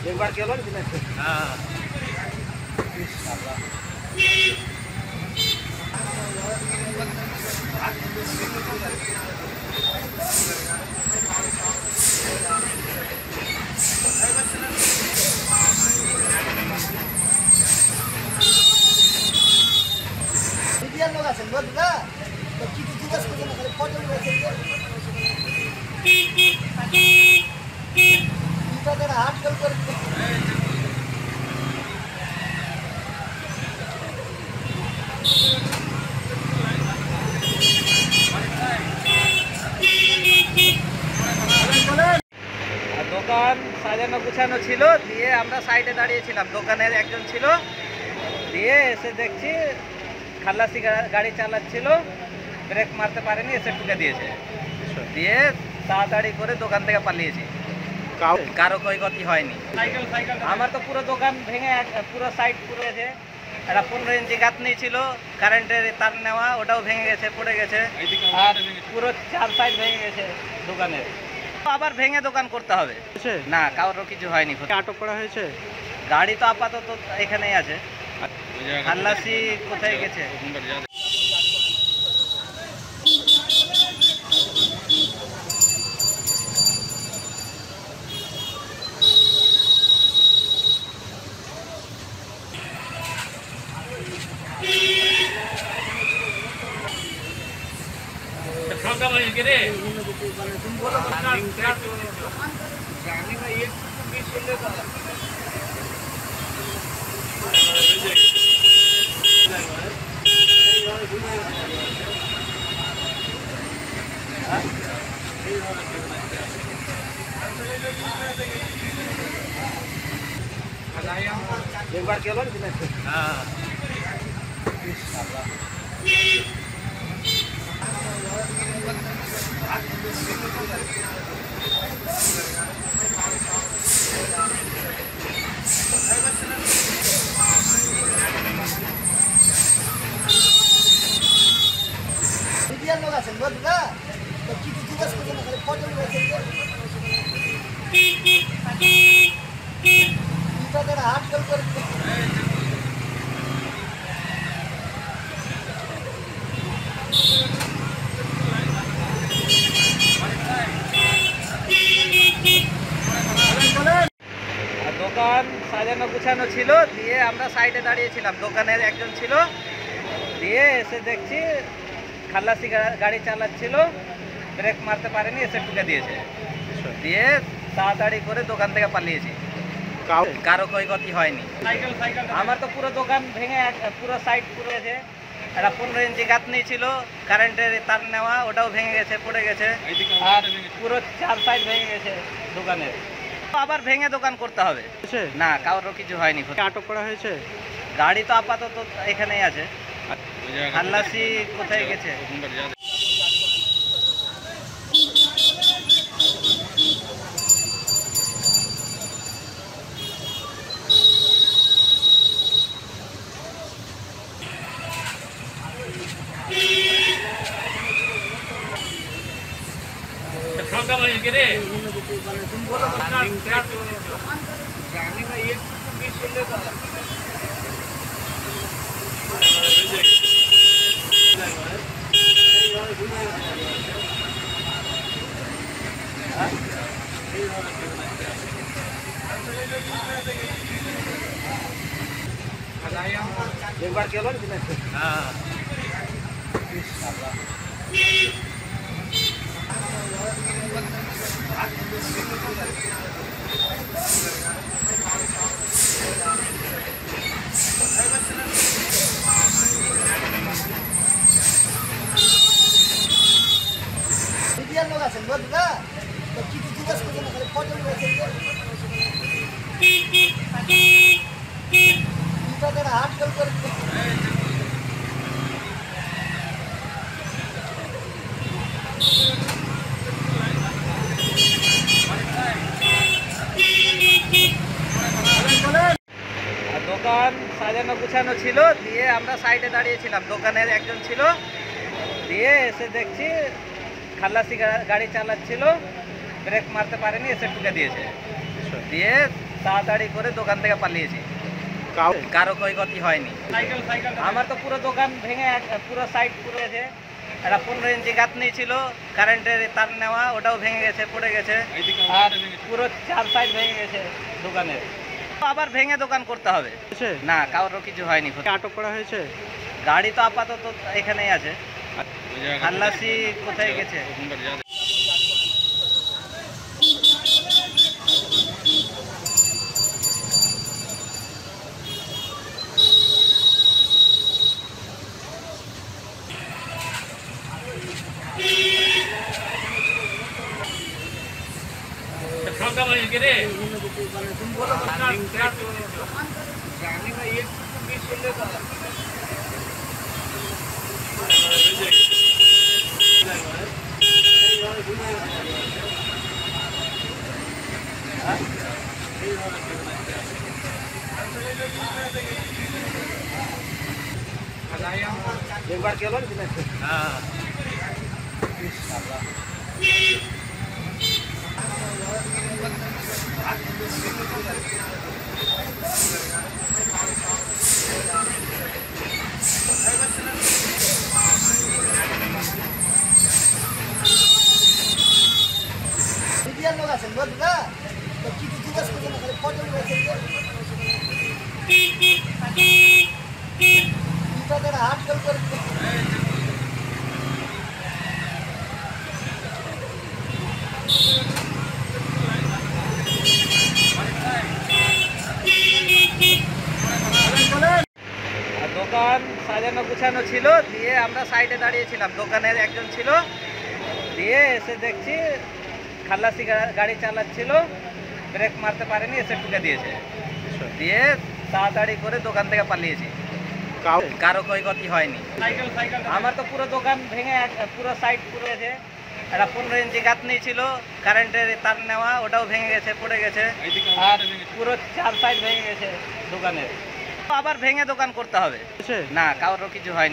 एक बार केलो ना हाँ लोग आছেন বুঝলা তো কি জিজ্ঞাসা করছেন খালি ফটো নিয়েছেন এটা হাট কল করে দোকান সাজানো গুছানো ছিল দিয়ে আমরা সাইডে দাঁড়িয়েছিলাম দোকানের একজন ছিল দিয়ে এসে দেখছি খালাসি গাড়ি চালাচ্ছিল ব্রেক মারতে পারেনি এসে ঠুকে দিয়েছে দিয়ে তাড়াতাড়ি করে দোকান থেকে পালিয়েছি কারো ক্ষয়ক্ষতি হয়নি আমার তো পুরো দোকান ভেঙে পুরো সাইড পুরো গেছে একটা 15 ইঞ্চি গাঁথনি ছিল কারেন্টের তার নেওয়া ওটাও ভেঙে গেছে পড়ে গেছে আর পুরো 4 সাইড ভেঙে গেছে দোকানের আবার ভেঙে দোকান করতে হবে না কারোর কিছু হয়নি আটক করা হয়েছে গাড়ি তো আপাতত এখানেই আছে খালাসি কোথায় গেছে एक बार केलो ना हाँ লোক আছেন বুঝলা তো কি জিজ্ঞাসা করছেন খালি ফটো নিয়েছেন এটা হাট কল করে দোকান সাজানো গুছানো ছিল দিয়ে আমরা সাইডে দাঁড়িয়েছিলাম দোকানের একজন ছিল দিয়ে এসে দেখছি খালাসি গাড়ি চালাচ্ছিল ব্রেক মারতে পারেনি এসে ঠুকে দিয়েছে দিয়ে তাড়াতাড়ি করে দোকান থেকে পালিয়েছি কারো ক্ষয়ক্ষতি হয়নি আমার তো পুরো দোকান ভেঙে পুরো সাইড পুরো গেছে একটা 15 ইঞ্চি গাঁথনি ছিল কারেন্টের তার নেওয়া ওটাও ভেঙে গেছে পড়ে গেছে আর পুরো 4 সাইড ভেঙে গেছে দোকানের আবার ভেঙে দোকান করতে হবে না কারোর কিছু হয়নি আটক করা হয়েছে গাড়ি তো আপাতত এখানেই আছে খালাসি কোথায় গেছে एक बार केलो ना हाँ লোক আছেন বুঝলা তো কি জিজ্ঞাসা করছেন খালি ফটো নিয়েছেন এটা হাট কল করে গুছানো ছিল, দিয়ে আমরা সাইডে দাঁড়িয়েছিলাম, দোকানের একজন ছিল, দিয়ে এসে দেখছি খালাসি গাড়ি চালাচ্ছিল, ব্রেক মারতে পারেনি, এসে ঠুকে দিয়েছে। দিয়ে তাড়াতাড়ি করে দোকান থেকে পালিয়েছি, কারো ক্ষয়ক্ষতি হয়নি। আমার তো পুরো দোকান ভেঙে পুরো সাইড পুরো গেছে। একটা 15 ইঞ্চি গাঁথনি ছিল, কারেন্টের তার নেওয়া, ওটাও ভেঙে গেছে, পড়ে গেছে, আর পুরো 4 সাইড ভেঙে গেছে দোকানের। আবার ভেঙে দোকান করতে হবে না, কারোর কিছু হয়নি। আটক করা হয়েছে? গাড়ি তো আপাতত এখানেই আছে, খালাসি কোথায় গেছে। एक बार केलो हाँ মিডিয়ার লোক আছেন বুঝলা, তো কিছু জিজ্ঞেস করছেন না, খালি ফটো রয়েছে। তাদের হাত জল করে দোকান সাজানো গুছানো ছিল, দিয়ে আমরা সাইডে দাঁড়িয়েছিলাম, দোকানের একজন ছিল, দিয়ে এসে দেখছি খালাসি গাড়ি চালাচ্ছিল, ব্রেক মারতে পারেনি, এসে ঠুকে দিয়েছে। দিয়ে তাড়াতাড়ি করে দোকান থেকে পালিয়েছি, কারো ক্ষয়ক্ষতি হয়নি। আমার তো পুরো দোকান ভেঙে পুরো সাইড পুরো গেছে। একটা 15 ইঞ্চি গাঁথনি ছিল, কারেন্টের তার নেওয়া, ওটাও ভেঙে গেছে, পড়ে গেছে, আর পুরো 4 সাইড ভেঙে গেছে দোকানের। আবার ভেঙে দোকান করতে হবে না, কারোর কিছু হয়নি।